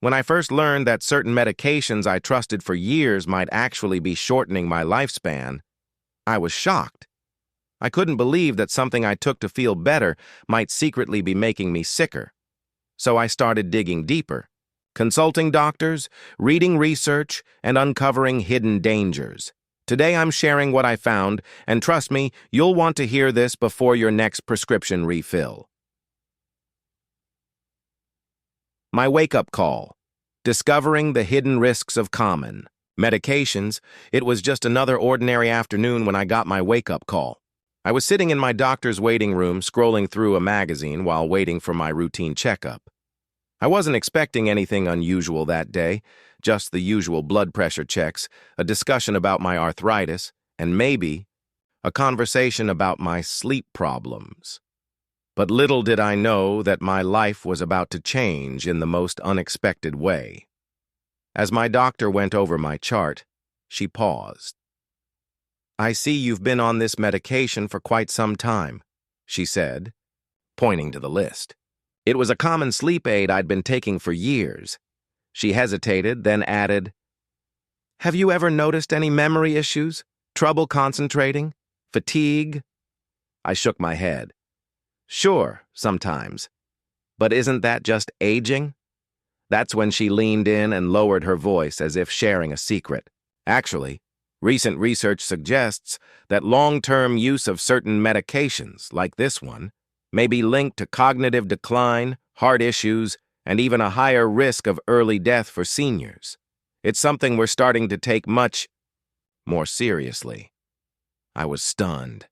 When I first learned that certain medications I trusted for years might actually be shortening my lifespan, I was shocked. I couldn't believe that something I took to feel better might secretly be making me sicker. So I started digging deeper, consulting doctors, reading research, and uncovering hidden dangers. Today I'm sharing what I found, and trust me, you'll want to hear this before your next prescription refill. My wake-up call. Discovering the hidden risks of common medications. It was just another ordinary afternoon when I got my wake-up call. I was sitting in my doctor's waiting room scrolling through a magazine while waiting for my routine checkup. I wasn't expecting anything unusual that day, just the usual blood pressure checks, a discussion about my arthritis, and maybe a conversation about my sleep problems. But little did I know that my life was about to change in the most unexpected way. As my doctor went over my chart, she paused. "I see you've been on this medication for quite some time," she said, pointing to the list. It was a common sleep aid I'd been taking for years. She hesitated, then added, "Have you ever noticed any memory issues? Trouble concentrating? Fatigue?" I shook my head. "Sure, sometimes. But isn't that just aging?" That's when she leaned in and lowered her voice as if sharing a secret. "Actually, recent research suggests that long-term use of certain medications, like this one, may be linked to cognitive decline, heart issues, and even a higher risk of early death for seniors. It's something we're starting to take much more seriously." I was stunned.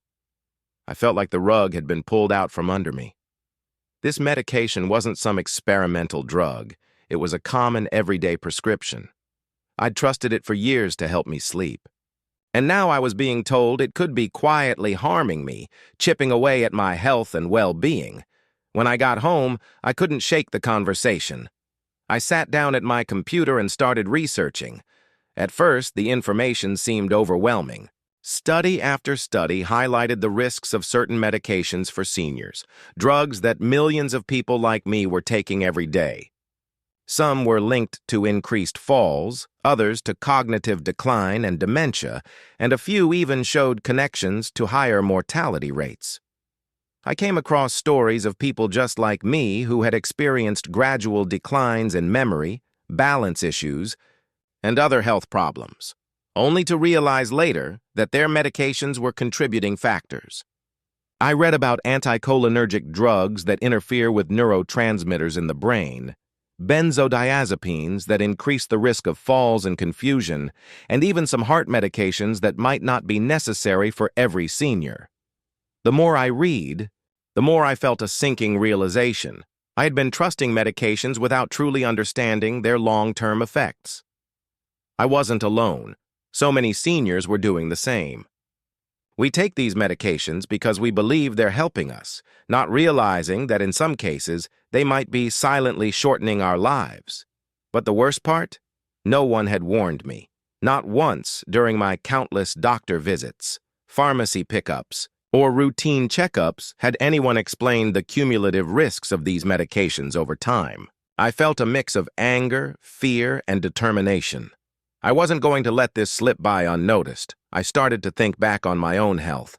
I felt like the rug had been pulled out from under me. This medication wasn't some experimental drug. It was a common, everyday prescription. I'd trusted it for years to help me sleep. And now I was being told it could be quietly harming me, chipping away at my health and well-being. When I got home, I couldn't shake the conversation. I sat down at my computer and started researching. At first, the information seemed overwhelming. Study after study highlighted the risks of certain medications for seniors, drugs that millions of people like me were taking every day. Some were linked to increased falls, others to cognitive decline and dementia, and a few even showed connections to higher mortality rates. I came across stories of people just like me who had experienced gradual declines in memory, balance issues, and other health problems, only to realize later that their medications were contributing factors. I read about anticholinergic drugs that interfere with neurotransmitters in the brain, benzodiazepines that increase the risk of falls and confusion, and even some heart medications that might not be necessary for every senior. The more I read, the more I felt a sinking realization. I had been trusting medications without truly understanding their long-term effects. I wasn't alone. So many seniors were doing the same. We take these medications because we believe they're helping us, not realizing that in some cases they might be silently shortening our lives. But the worst part? No one had warned me. Not once during my countless doctor visits, pharmacy pickups, or routine checkups had anyone explained the cumulative risks of these medications over time. I felt a mix of anger, fear, and determination. I wasn't going to let this slip by unnoticed. I started to think back on my own health.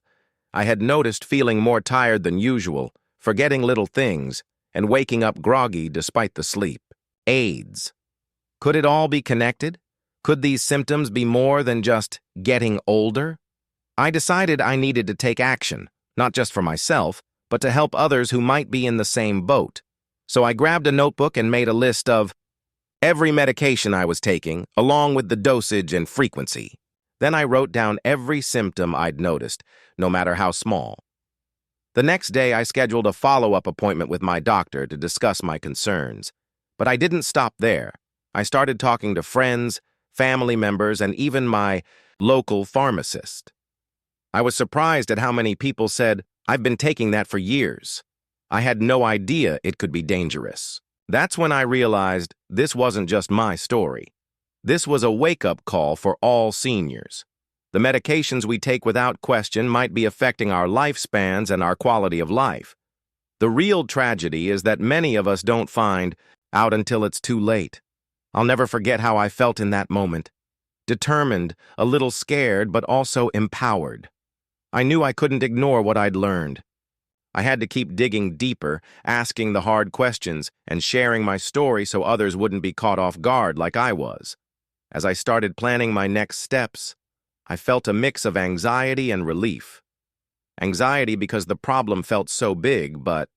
I had noticed feeling more tired than usual, forgetting little things, and waking up groggy despite the sleep. AIDS. Could it all be connected? Could these symptoms be more than just getting older? I decided I needed to take action, not just for myself, but to help others who might be in the same boat. So I grabbed a notebook and made a list of every medication I was taking, along with the dosage and frequency. Then I wrote down every symptom I'd noticed, no matter how small. The next day, I scheduled a follow-up appointment with my doctor to discuss my concerns. But I didn't stop there. I started talking to friends, family members, and even my local pharmacist. I was surprised at how many people said, "I've been taking that for years." I had no idea it could be dangerous. That's when I realized this wasn't just my story. This was a wake-up call for all seniors. The medications we take without question might be affecting our lifespans and our quality of life. The real tragedy is that many of us don't find out until it's too late. I'll never forget how I felt in that moment. Determined, a little scared, but also empowered. I knew I couldn't ignore what I'd learned. I had to keep digging deeper, asking the hard questions, and sharing my story so others wouldn't be caught off guard like I was. As I started planning my next steps, I felt a mix of anxiety and relief. Anxiety because the problem felt so big, but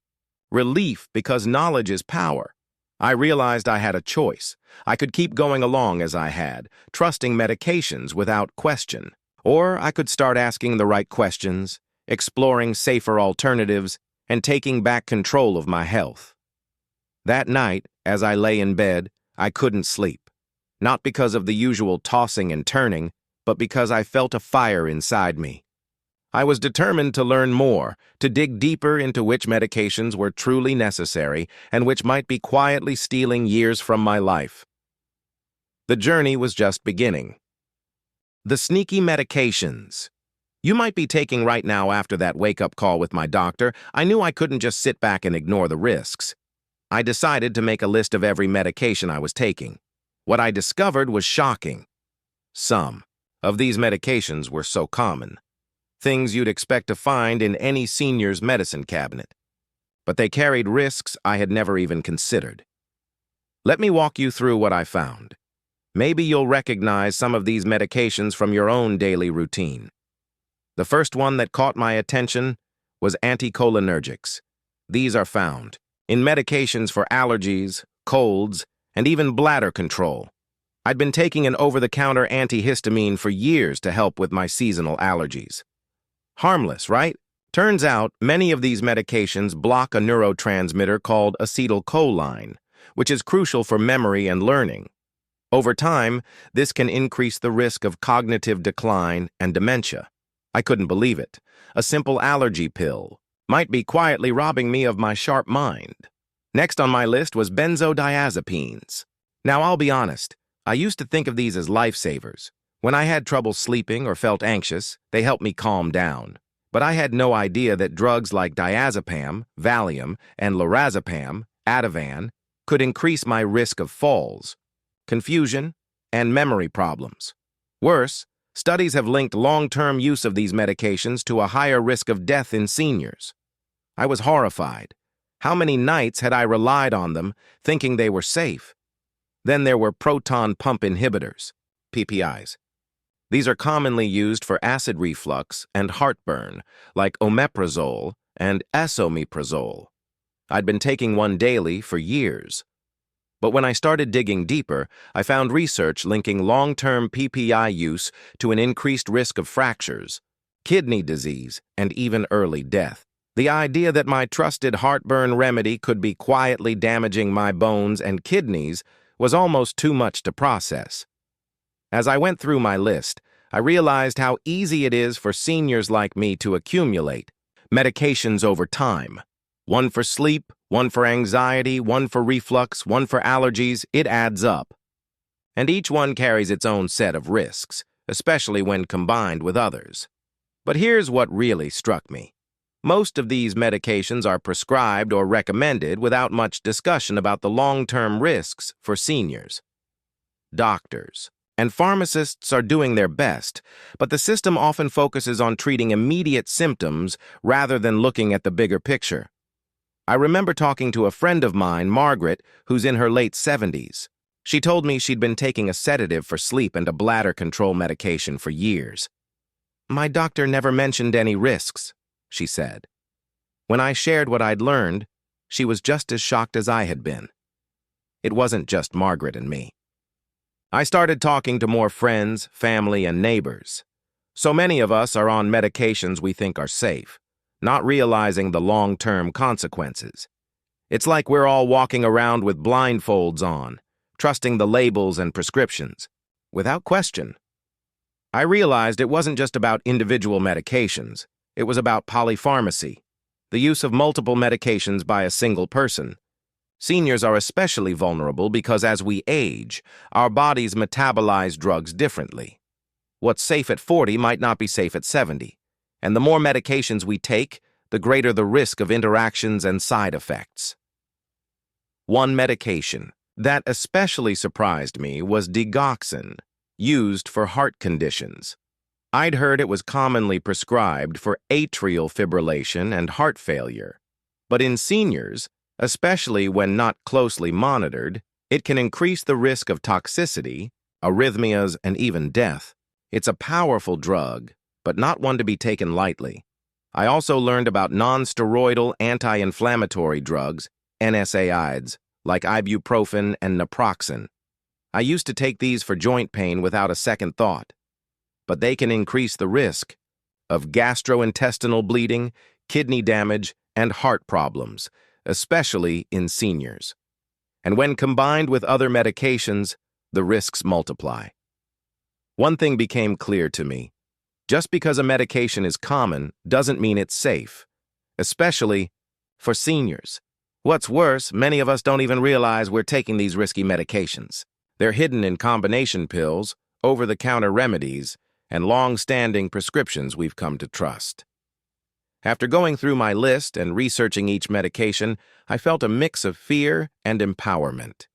relief because knowledge is power. I realized I had a choice. I could keep going along as I had, trusting medications without question. Or I could start asking the right questions, exploring safer alternatives, and taking back control of my health. That night, as I lay in bed, I couldn't sleep. Not because of the usual tossing and turning, but because I felt a fire inside me. I was determined to learn more, to dig deeper into which medications were truly necessary and which might be quietly stealing years from my life. The journey was just beginning. The sneaky medications. You might be taking right now after that wake-up call with my doctor. I knew I couldn't just sit back and ignore the risks. I decided to make a list of every medication I was taking. What I discovered was shocking. Some of these medications were so common. Things you'd expect to find in any senior's medicine cabinet. But they carried risks I had never even considered. Let me walk you through what I found. Maybe you'll recognize some of these medications from your own daily routine. The first one that caught my attention was anticholinergics. These are found in medications for allergies, colds, and even bladder control. I'd been taking an over-the-counter antihistamine for years to help with my seasonal allergies. Harmless, right? Turns out many of these medications block a neurotransmitter called acetylcholine, which is crucial for memory and learning. Over time, this can increase the risk of cognitive decline and dementia. I couldn't believe it. A simple allergy pill might be quietly robbing me of my sharp mind. Next on my list was benzodiazepines. Now, I'll be honest, I used to think of these as lifesavers. When I had trouble sleeping or felt anxious, they helped me calm down. But I had no idea that drugs like diazepam, Valium, and lorazepam, Ativan, could increase my risk of falls, confusion, and memory problems. Worse, studies have linked long-term use of these medications to a higher risk of death in seniors. I was horrified. How many nights had I relied on them, thinking they were safe? Then there were proton pump inhibitors, PPIs. These are commonly used for acid reflux and heartburn, like omeprazole and esomeprazole. I'd been taking one daily for years. But when I started digging deeper, I found research linking long-term PPI use to an increased risk of fractures, kidney disease, and even early death. The idea that my trusted heartburn remedy could be quietly damaging my bones and kidneys was almost too much to process. As I went through my list, I realized how easy it is for seniors like me to accumulate medications over time. One for sleep, one for anxiety, one for reflux, one for allergies. It adds up. And each one carries its own set of risks, especially when combined with others. But here's what really struck me. Most of these medications are prescribed or recommended without much discussion about the long-term risks for seniors. Doctors and pharmacists are doing their best, but the system often focuses on treating immediate symptoms rather than looking at the bigger picture. I remember talking to a friend of mine, Margaret, who's in her late 70s. She told me she'd been taking a sedative for sleep and a bladder control medication for years. "My doctor never mentioned any risks," she said. When I shared what I'd learned, she was just as shocked as I had been. It wasn't just Margaret and me. I started talking to more friends, family, and neighbors. So many of us are on medications we think are safe, not realizing the long-term consequences. It's like we're all walking around with blindfolds on, trusting the labels and prescriptions. Without question. I realized it wasn't just about individual medications. It was about polypharmacy, the use of multiple medications by a single person. Seniors are especially vulnerable because as we age, our bodies metabolize drugs differently. What's safe at 40 might not be safe at 70. And the more medications we take, the greater the risk of interactions and side effects. One medication, that especially surprised me was digoxin, used for heart conditions. I'd heard it was commonly prescribed for atrial fibrillation and heart failure. But in seniors, especially when not closely monitored, it can increase the risk of toxicity, arrhythmias, and even death. It's a powerful drug, but not one to be taken lightly. I also learned about non-steroidal anti-inflammatory drugs, NSAIDs, like ibuprofen and naproxen. I used to take these for joint pain without a second thought, but they can increase the risk of gastrointestinal bleeding, kidney damage, and heart problems, especially in seniors. And when combined with other medications, the risks multiply. One thing became clear to me. Just because a medication is common doesn't mean it's safe, especially for seniors. What's worse, many of us don't even realize we're taking these risky medications. They're hidden in combination pills, over-the-counter remedies, and long-standing prescriptions we've come to trust. After going through my list and researching each medication, I felt a mix of fear and empowerment.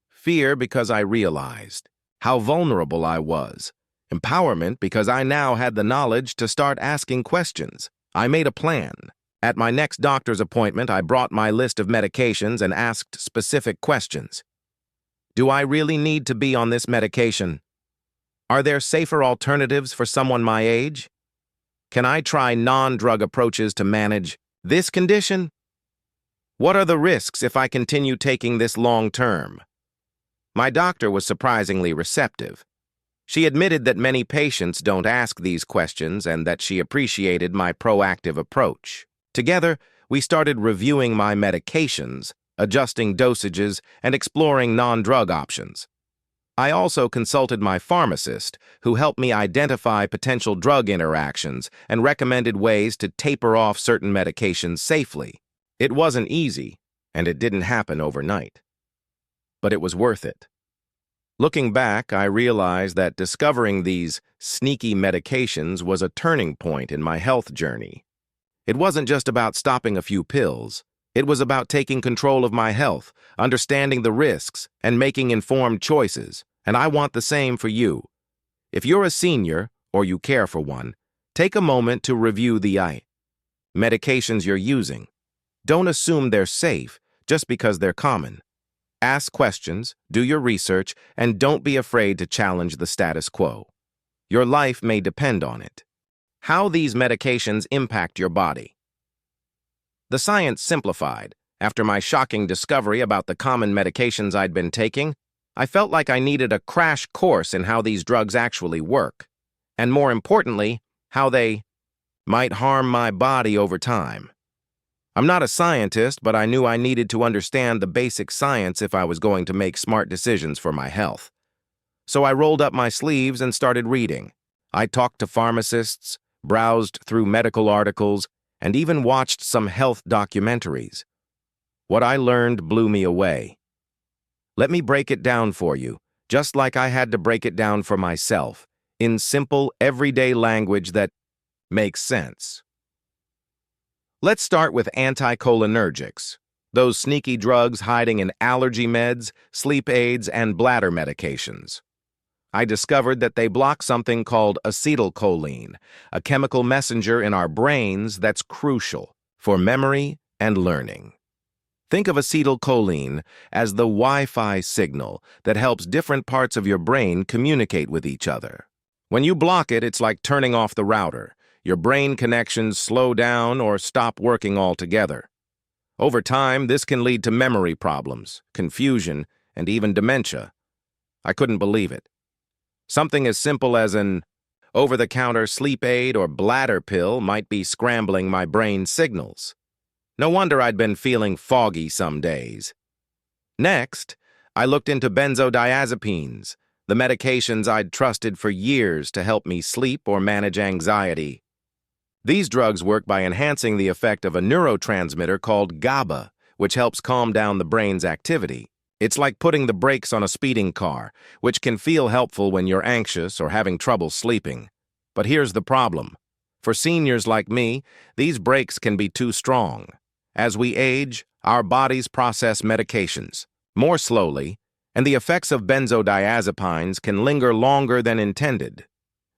Fear because I realized how vulnerable I was. Empowerment because I now had the knowledge to start asking questions. I made a plan. At my next doctor's appointment, I brought my list of medications and asked specific questions. Do I really need to be on this medication? Are there safer alternatives for someone my age? Can I try non-drug approaches to manage this condition? What are the risks if I continue taking this long-term? My doctor was surprisingly receptive. She admitted that many patients don't ask these questions and that she appreciated my proactive approach. Together, we started reviewing my medications, adjusting dosages, and exploring non-drug options. I also consulted my pharmacist, who helped me identify potential drug interactions and recommended ways to taper off certain medications safely. It wasn't easy, and it didn't happen overnight. But it was worth it. Looking back, I realized that discovering these sneaky medications was a turning point in my health journey. It wasn't just about stopping a few pills. It was about taking control of my health, understanding the risks, and making informed choices. And I want the same for you. If you're a senior, or you care for one, take a moment to review the medications you're using. Don't assume they're safe just because they're common. Ask questions, do your research, and don't be afraid to challenge the status quo. Your life may depend on it. How these medications impact your body. The science simplified. After my shocking discovery about the common medications I'd been taking, I felt like I needed a crash course in how these drugs actually work, and more importantly, how they might harm my body over time. I'm not a scientist, but I knew I needed to understand the basic science if I was going to make smart decisions for my health. So I rolled up my sleeves and started reading. I talked to pharmacists, browsed through medical articles, and even watched some health documentaries. What I learned blew me away. Let me break it down for you, just like I had to break it down for myself, in simple, everyday language that makes sense. Let's start with anticholinergics, those sneaky drugs hiding in allergy meds, sleep aids, and bladder medications. I discovered that they block something called acetylcholine, a chemical messenger in our brains that's crucial for memory and learning. Think of acetylcholine as the Wi-Fi signal that helps different parts of your brain communicate with each other. When you block it, it's like turning off the router. Your brain connections slow down or stop working altogether. Over time, this can lead to memory problems, confusion, and even dementia. I couldn't believe it. Something as simple as an over-the-counter sleep aid or bladder pill might be scrambling my brain signals. No wonder I'd been feeling foggy some days. Next, I looked into benzodiazepines, the medications I'd trusted for years to help me sleep or manage anxiety. These drugs work by enhancing the effect of a neurotransmitter called GABA, which helps calm down the brain's activity. It's like putting the brakes on a speeding car, which can feel helpful when you're anxious or having trouble sleeping. But here's the problem. For seniors like me, these brakes can be too strong. As we age, our bodies process medications more slowly, And the effects of benzodiazepines can linger longer than intended.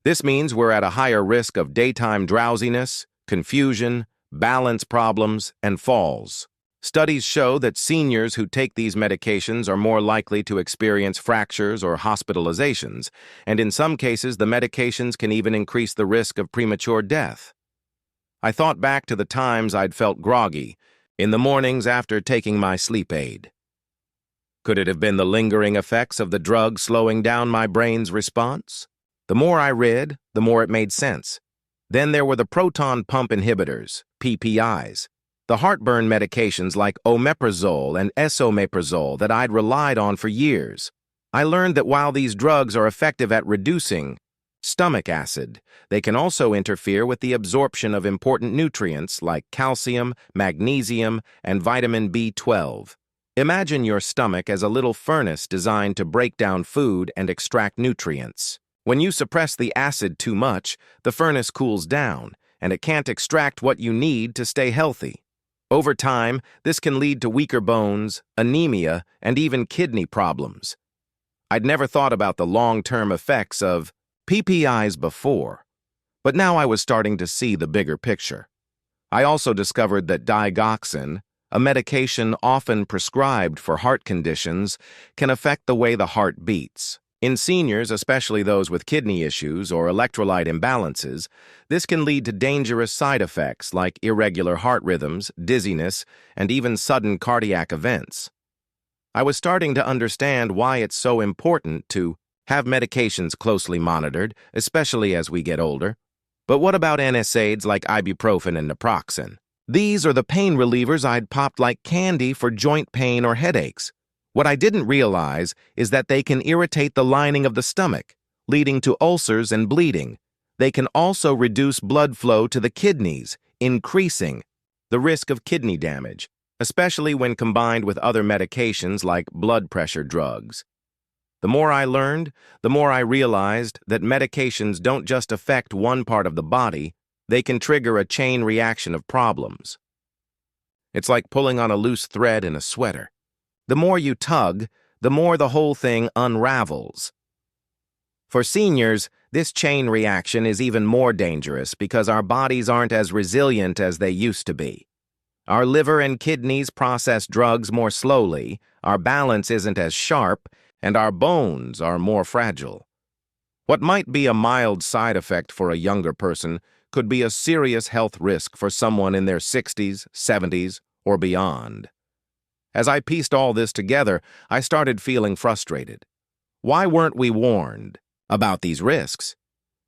This means we're at a higher risk of daytime drowsiness, confusion, balance problems, and falls. Studies show that seniors who take these medications are more likely to experience fractures or hospitalizations, and in some cases the medications can even increase the risk of premature death. I thought back to the times I'd felt groggy in the mornings after taking my sleep aid. Could it have been the lingering effects of the drug slowing down my brain's response? The more I read, the more it made sense. Then there were the proton pump inhibitors, PPIs, the heartburn medications like omeprazole and esomeprazole that I'd relied on for years. I learned that while these drugs are effective at reducing stomach acid, they can also interfere with the absorption of important nutrients like calcium, magnesium, and vitamin B12. Imagine your stomach as a little furnace designed to break down food and extract nutrients. When you suppress the acid too much, the furnace cools down, and it can't extract what you need to stay healthy. Over time, this can lead to weaker bones, anemia, and even kidney problems. I'd never thought about the long-term effects of PPIs before, but now I was starting to see the bigger picture. I also discovered that digoxin, a medication often prescribed for heart conditions, can affect the way the heart beats. In seniors, especially those with kidney issues or electrolyte imbalances, this can lead to dangerous side effects like irregular heart rhythms, dizziness, and even sudden cardiac events. I was starting to understand why it's so important to have medications closely monitored, especially as we get older. But what about NSAIDs like ibuprofen and naproxen? These are the pain relievers I'd popped like candy for joint pain or headaches. What I didn't realize is that they can irritate the lining of the stomach, leading to ulcers and bleeding. They can also reduce blood flow to the kidneys, increasing the risk of kidney damage, especially when combined with other medications like blood pressure drugs. The more I learned, the more I realized that medications don't just affect one part of the body, they can trigger a chain reaction of problems. It's like pulling on a loose thread in a sweater. The more you tug, the more the whole thing unravels. For seniors, this chain reaction is even more dangerous because our bodies aren't as resilient as they used to be. Our liver and kidneys process drugs more slowly, our balance isn't as sharp, and our bones are more fragile. What might be a mild side effect for a younger person could be a serious health risk for someone in their 60s, 70s, or beyond. As I pieced all this together, I started feeling frustrated. Why weren't we warned about these risks?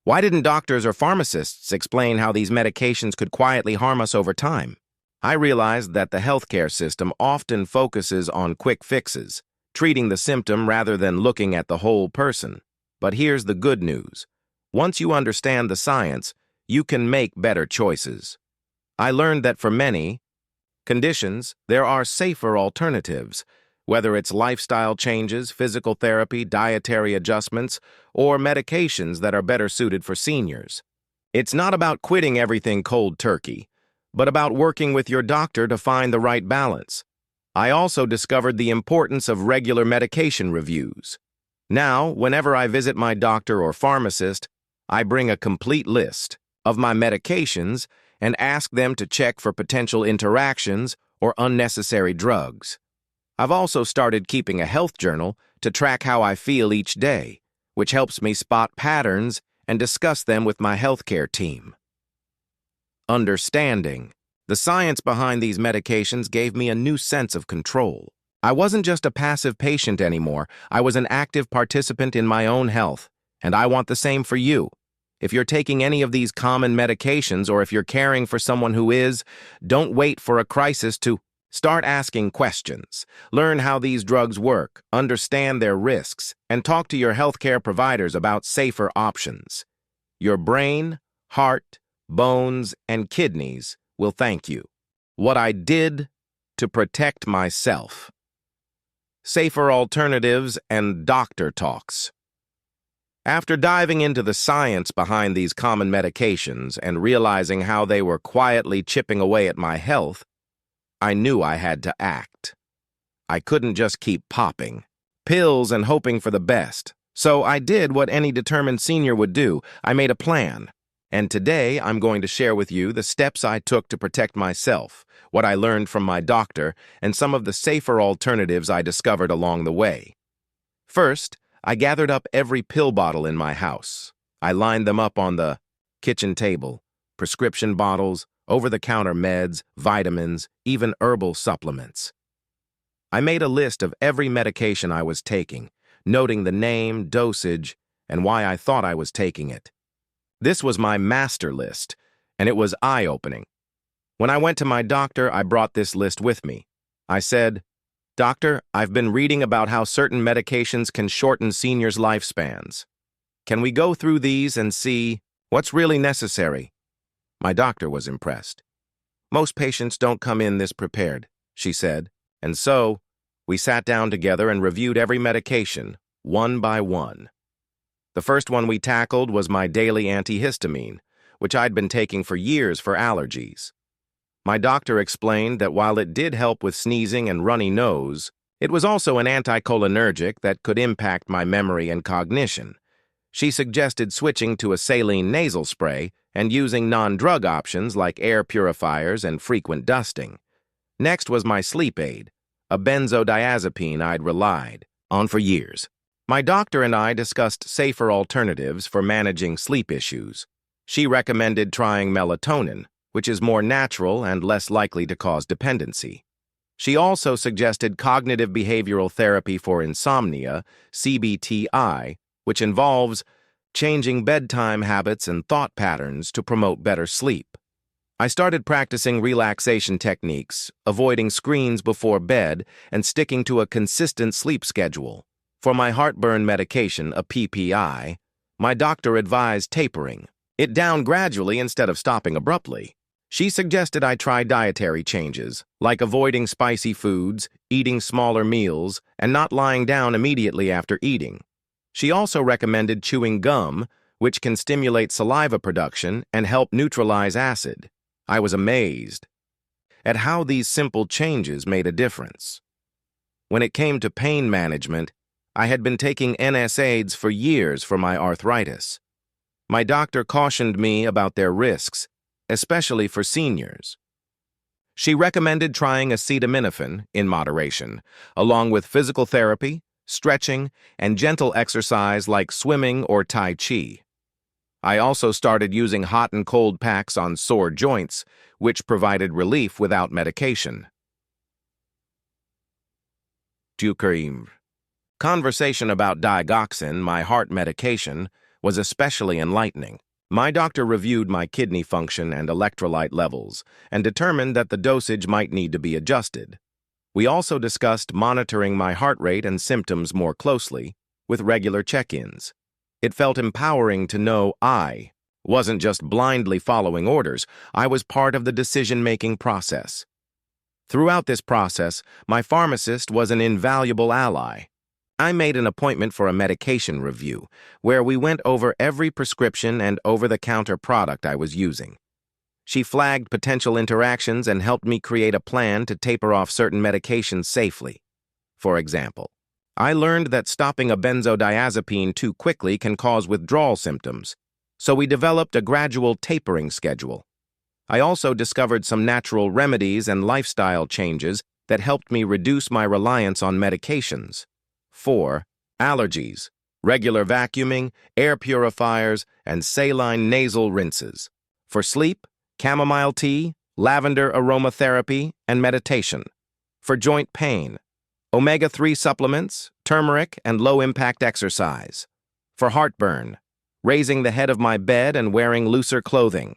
Why didn't doctors or pharmacists explain how these medications could quietly harm us over time? I realized that the healthcare system often focuses on quick fixes, treating the symptom rather than looking at the whole person. But here's the good news. Once you understand the science, you can make better choices. I learned that for many conditions, there are safer alternatives, whether it's lifestyle changes, physical therapy, dietary adjustments, or medications that are better suited for seniors. It's not about quitting everything cold turkey, but about working with your doctor to find the right balance. I also discovered the importance of regular medication reviews. Now, whenever I visit my doctor or pharmacist, I bring a complete list of my medications and ask them to check for potential interactions or unnecessary drugs. I've also started keeping a health journal to track how I feel each day, which helps me spot patterns and discuss them with my healthcare team. Understanding the science behind these medications gave me a new sense of control. I wasn't just a passive patient anymore, I was an active participant in my own health, and I want the same for you. If you're taking any of these common medications or if you're caring for someone who is, don't wait for a crisis to start asking questions. Learn how these drugs work, understand their risks, and talk to your healthcare providers about safer options. Your brain, heart, bones, and kidneys will thank you. What I did to protect myself. Safer alternatives and doctor talks. After diving into the science behind these common medications and realizing how they were quietly chipping away at my health, I knew I had to act. I couldn't just keep popping pills and hoping for the best. So I did what any determined senior would do. I made a plan. And today I'm going to share with you the steps I took to protect myself, what I learned from my doctor, and some of the safer alternatives I discovered along the way. First, I gathered up every pill bottle in my house. I lined them up on the kitchen table, prescription bottles, over-the-counter meds, vitamins, even herbal supplements. I made a list of every medication I was taking, noting the name, dosage, and why I thought I was taking it. This was my master list, and it was eye-opening. When I went to my doctor, I brought this list with me. I said, "Doctor, I've been reading about how certain medications can shorten seniors' lifespans. Can we go through these and see what's really necessary?" My doctor was impressed. "Most patients don't come in this prepared," she said, and so we sat down together and reviewed every medication, one by one. The first one we tackled was my daily antihistamine, which I'd been taking for years for allergies. My doctor explained that while it did help with sneezing and runny nose, it was also an anticholinergic that could impact my memory and cognition. She suggested switching to a saline nasal spray and using non-drug options like air purifiers and frequent dusting. Next was my sleep aid, a benzodiazepine I'd relied on for years. My doctor and I discussed safer alternatives for managing sleep issues. She recommended trying melatonin, which is more natural and less likely to cause dependency. She also suggested cognitive behavioral therapy for insomnia, CBTI, which involves changing bedtime habits and thought patterns to promote better sleep. I started practicing relaxation techniques, avoiding screens before bed, and sticking to a consistent sleep schedule. For my heartburn medication, a PPI, my doctor advised tapering it down gradually instead of stopping abruptly. She suggested I try dietary changes, like avoiding spicy foods, eating smaller meals, and not lying down immediately after eating. She also recommended chewing gum, which can stimulate saliva production and help neutralize acid. I was amazed at how these simple changes made a difference. When it came to pain management, I had been taking NSAIDs for years for my arthritis. My doctor cautioned me about their risks, especially for seniors. She recommended trying acetaminophen in moderation, along with physical therapy, stretching, and gentle exercise like swimming or Tai Chi. I also started using hot and cold packs on sore joints, which provided relief without medication. Conversation about digoxin, my heart medication, was especially enlightening. My doctor reviewed my kidney function and electrolyte levels and determined that the dosage might need to be adjusted. We also discussed monitoring my heart rate and symptoms more closely, with regular check-ins. It felt empowering to know I wasn't just blindly following orders. I was part of the decision-making process. Throughout this process, my pharmacist was an invaluable ally. I made an appointment for a medication review, where we went over every prescription and over-the-counter product I was using. She flagged potential interactions and helped me create a plan to taper off certain medications safely. For example, I learned that stopping a benzodiazepine too quickly can cause withdrawal symptoms, so we developed a gradual tapering schedule. I also discovered some natural remedies and lifestyle changes that helped me reduce my reliance on medications. 4. Allergies, regular vacuuming, air purifiers, and saline nasal rinses. For sleep, chamomile tea, lavender aromatherapy, and meditation. For joint pain, omega-3 supplements, turmeric, and low-impact exercise. For heartburn, raising the head of my bed and wearing looser clothing.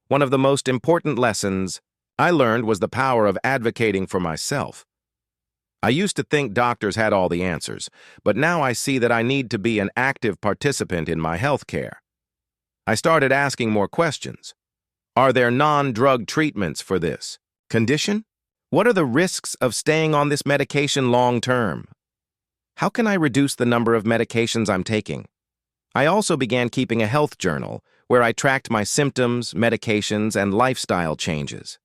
One of the most important lessons I learned was the power of advocating for myself. I used to think doctors had all the answers, but now I see that I need to be an active participant in my health care. I started asking more questions. Are there non-drug treatments for this condition? What are the risks of staying on this medication long-term? How can I reduce the number of medications I'm taking? I also began keeping a health journal where I tracked my symptoms, medications, and lifestyle changes.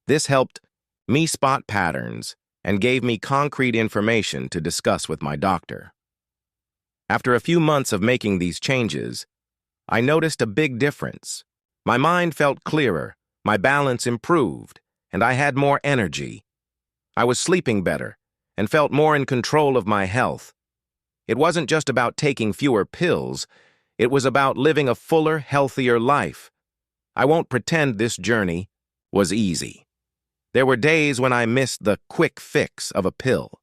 This helped me spot patterns and gave me concrete information to discuss with my doctor. After a few months of making these changes, I noticed a big difference. My mind felt clearer, my balance improved, and I had more energy. I was sleeping better and felt more in control of my health. It wasn't just about taking fewer pills, it was about living a fuller, healthier life. I won't pretend this journey was easy. There were days when I missed the quick fix of a pill.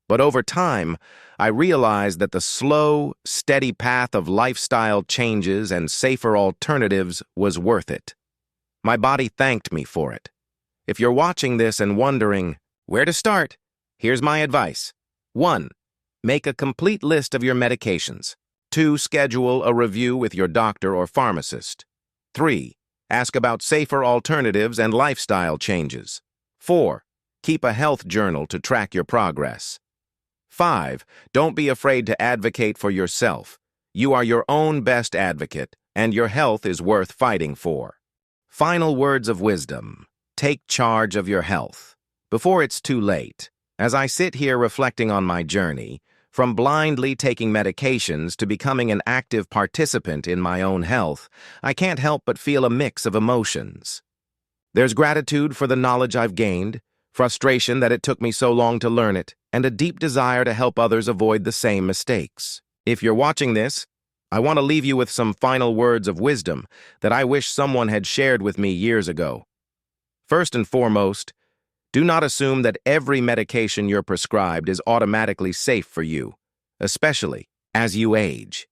But over time, I realized that the slow, steady path of lifestyle changes and safer alternatives was worth it. My body thanked me for it. If you're watching this and wondering where to start, here's my advice. 1. Make a complete list of your medications. 2. Schedule a review with your doctor or pharmacist. 3. Ask about safer alternatives and lifestyle changes. 4. Keep a health journal to track your progress. 5. Don't be afraid to advocate for yourself. You are your own best advocate, and your health is worth fighting for. Final words of wisdom. Take charge of your health before it's too late. As I sit here reflecting on my journey, from blindly taking medications to becoming an active participant in my own health, I can't help but feel a mix of emotions. There's gratitude for the knowledge I've gained, frustration that it took me so long to learn it, and a deep desire to help others avoid the same mistakes. If you're watching this, I want to leave you with some final words of wisdom that I wish someone had shared with me years ago. First and foremost, do not assume that every medication you're prescribed is automatically safe for you, especially as you age.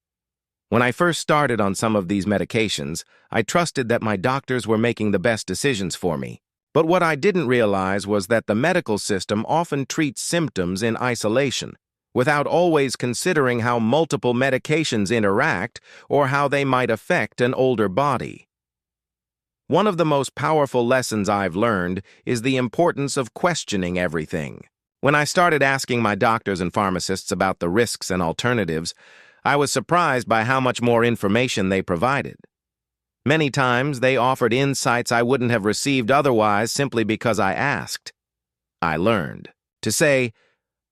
When I first started on some of these medications, I trusted that my doctors were making the best decisions for me. But what I didn't realize was that the medical system often treats symptoms in isolation, without always considering how multiple medications interact or how they might affect an older body. One of the most powerful lessons I've learned is the importance of questioning everything. When I started asking my doctors and pharmacists about the risks and alternatives, I was surprised by how much more information they provided. Many times, they offered insights I wouldn't have received otherwise simply because I asked. I learned to say,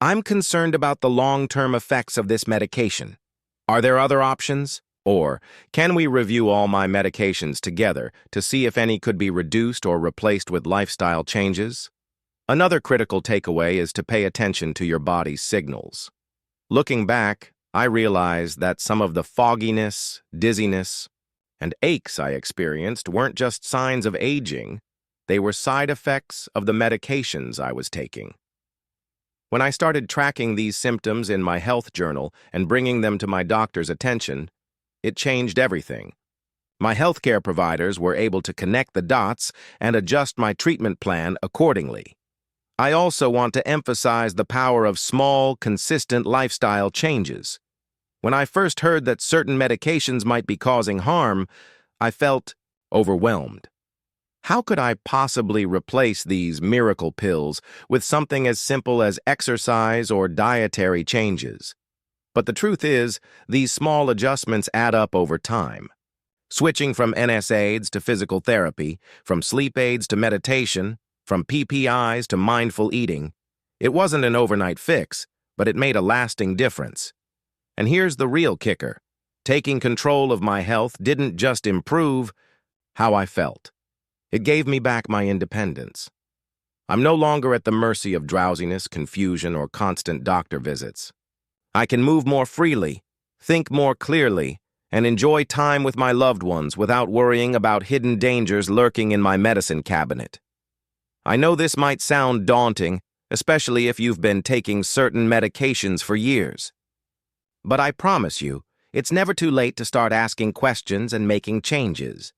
I'm concerned about the long-term effects of this medication. Are there other options? Or, can we review all my medications together to see if any could be reduced or replaced with lifestyle changes? Another critical takeaway is to pay attention to your body's signals. Looking back, I realized that some of the fogginess, dizziness, and aches I experienced weren't just signs of aging, they were side effects of the medications I was taking. When I started tracking these symptoms in my health journal and bringing them to my doctor's attention, it changed everything. My healthcare providers were able to connect the dots and adjust my treatment plan accordingly. I also want to emphasize the power of small, consistent lifestyle changes. When I first heard that certain medications might be causing harm, I felt overwhelmed. How could I possibly replace these miracle pills with something as simple as exercise or dietary changes? But the truth is, these small adjustments add up over time. Switching from NSAIDs to physical therapy, from sleep aids to meditation, from PPIs to mindful eating, it wasn't an overnight fix, but it made a lasting difference. And here's the real kicker. Taking control of my health didn't just improve how I felt. It gave me back my independence. I'm no longer at the mercy of drowsiness, confusion, or constant doctor visits. I can move more freely, think more clearly, and enjoy time with my loved ones without worrying about hidden dangers lurking in my medicine cabinet. I know this might sound daunting, especially if you've been taking certain medications for years. But I promise you, it's never too late to start asking questions and making changes.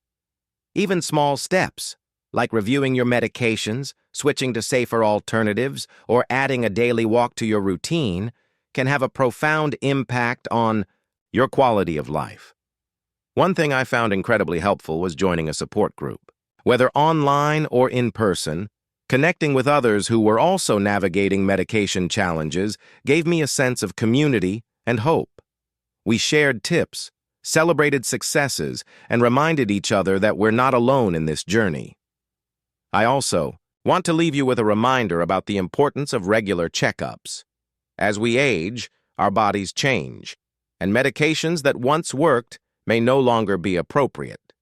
Even small steps, like reviewing your medications, switching to safer alternatives, or adding a daily walk to your routine, can have a profound impact on your quality of life. One thing I found incredibly helpful was joining a support group. Whether online or in person, connecting with others who were also navigating medication challenges gave me a sense of community and hope. We shared tips, celebrated successes, and reminded each other that we're not alone in this journey. I also Want to leave you with a reminder about the importance of regular checkups. As we age, our bodies change, and medications that once worked may no longer be appropriate.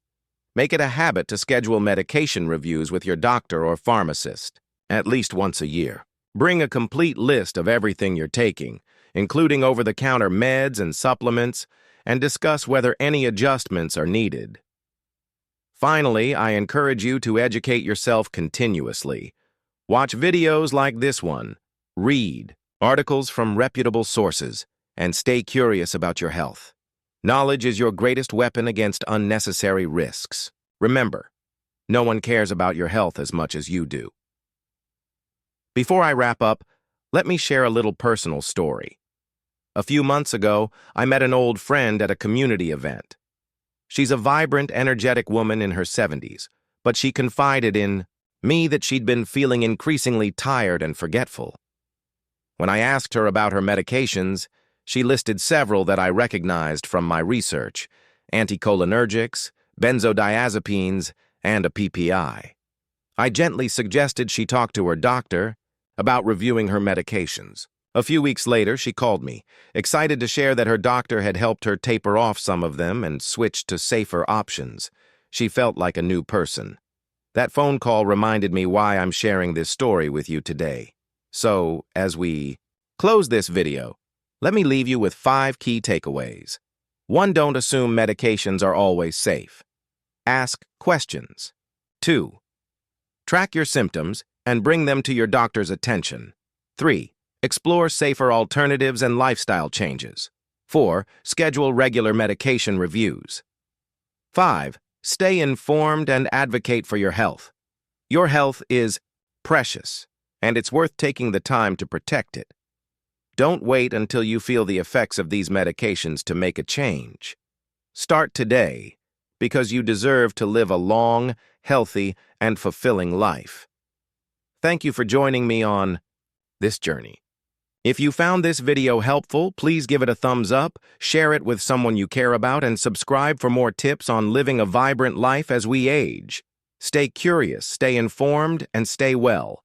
Make it a habit to schedule medication reviews with your doctor or pharmacist, at least once a year. Bring a complete list of everything you're taking, including over-the-counter meds and supplements, and discuss whether any adjustments are needed. Finally, I encourage you to educate yourself continuously. Watch videos like this one, read articles from reputable sources, and stay curious about your health. Knowledge is your greatest weapon against unnecessary risks. Remember, no one cares about your health as much as you do. Before I wrap up, let me share a little personal story. A few months ago, I met an old friend at a community event. She's a vibrant, energetic woman in her 70s, but she confided in me that she'd been feeling increasingly tired and forgetful. When I asked her about her medications, she listed several that I recognized from my research: anticholinergics, benzodiazepines, and a PPI. I gently suggested she talk to her doctor about reviewing her medications. A few weeks later, she called me, excited to share that her doctor had helped her taper off some of them and switch to safer options. She felt like a new person. That phone call reminded me why I'm sharing this story with you today. So, as we close this video, let me leave you with 5 key takeaways. 1. Don't assume medications are always safe. Ask questions. 2. Track your symptoms and bring them to your doctor's attention. 3. Explore safer alternatives and lifestyle changes. 4. Schedule regular medication reviews. 5. Stay informed and advocate for your health. Your health is precious, and it's worth taking the time to protect it. Don't wait until you feel the effects of these medications to make a change. Start today, because you deserve to live a long, healthy, and fulfilling life. Thank you for joining me on this journey. If you found this video helpful, please give it a thumbs up, share it with someone you care about, and subscribe for more tips on living a vibrant life as we age. Stay curious, stay informed, and stay well.